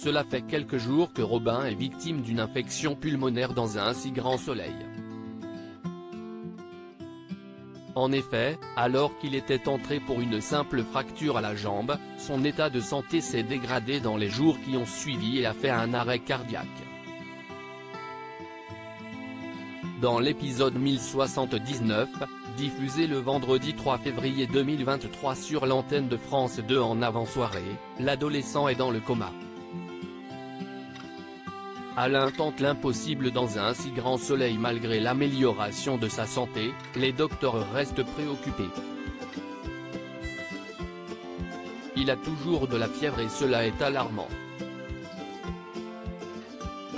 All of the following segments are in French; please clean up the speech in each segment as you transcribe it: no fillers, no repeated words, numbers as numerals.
Cela fait quelques jours que Robin est victime d'une infection pulmonaire dans un si grand soleil. En effet, alors qu'il était entré pour une simple fracture à la jambe, son état de santé s'est dégradé dans les jours qui ont suivi et a fait un arrêt cardiaque. Dans l'épisode 1079, diffusé le vendredi 3 février 2023 sur l'antenne de France 2 en avant-soirée, l'adolescent est dans le coma. Alain tente l'impossible dans un si grand soleil. Malgré l'amélioration de sa santé, les docteurs restent préoccupés. Il a toujours de la fièvre et cela est alarmant.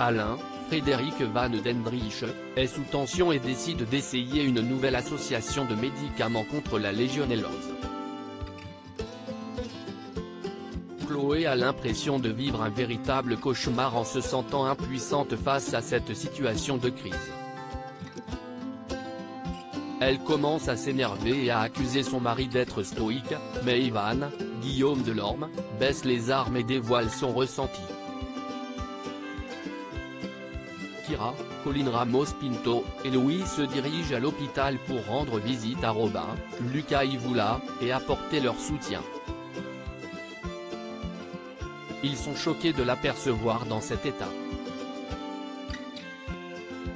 Alain, Frédéric Van Dendrich, est sous tension et décide d'essayer une nouvelle association de médicaments contre la légionellose. Chloé a l'impression de vivre un véritable cauchemar en se sentant impuissante face à cette situation de crise. Elle commence à s'énerver et à accuser son mari d'être stoïque, mais Ivan, Guillaume Delorme, baisse les armes et dévoile son ressenti. Kira, Colin Ramos Pinto, et Louis se dirigent à l'hôpital pour rendre visite à Robin, Lucas Ivula, et apporter leur soutien. Ils sont choqués de l'apercevoir dans cet état.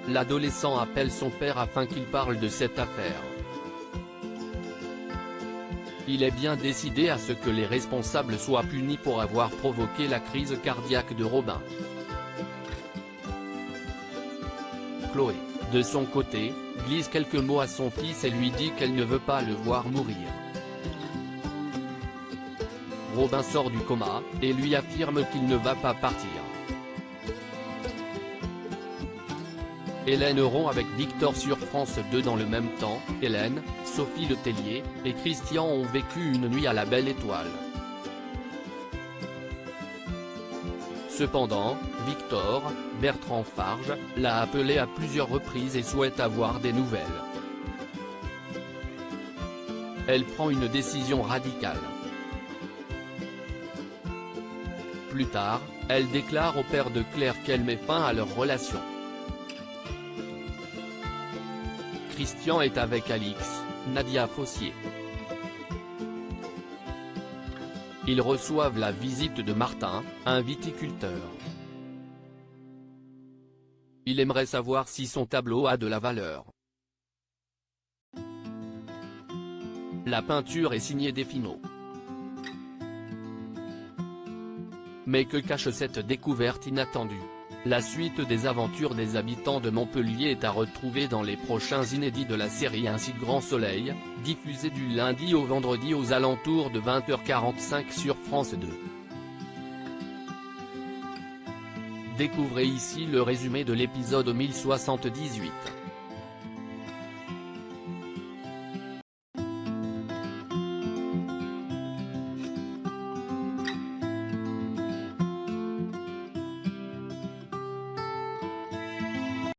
L'adolescent appelle son père afin qu'il parle de cette affaire. Il est bien décidé à ce que les responsables soient punis pour avoir provoqué la crise cardiaque de Robin. Chloé, de son côté, glisse quelques mots à son fils et lui dit qu'elle ne veut pas le voir mourir. Robin sort du coma, et lui affirme qu'il ne va pas partir. Hélène rompt avec Victor sur France 2 dans le même temps. Hélène, Sophie Letellier, et Christian ont vécu une nuit à la Belle Étoile. Cependant, Victor, Bertrand Farge, l'a appelé à plusieurs reprises et souhaite avoir des nouvelles. Elle prend une décision radicale. Plus tard, elle déclare au père de Claire qu'elle met fin à leur relation. Christian est avec Alix, Nadia Fossier. Ils reçoivent la visite de Martin, un viticulteur. Il aimerait savoir si son tableau a de la valeur. La peinture est signée Defino. Mais que cache cette découverte inattendue? La suite des aventures des habitants de Montpellier est à retrouver dans les prochains inédits de la série Un si grand soleil, diffusé du lundi au vendredi aux alentours de 20h45 sur France 2. Découvrez ici le résumé de l'épisode 1078.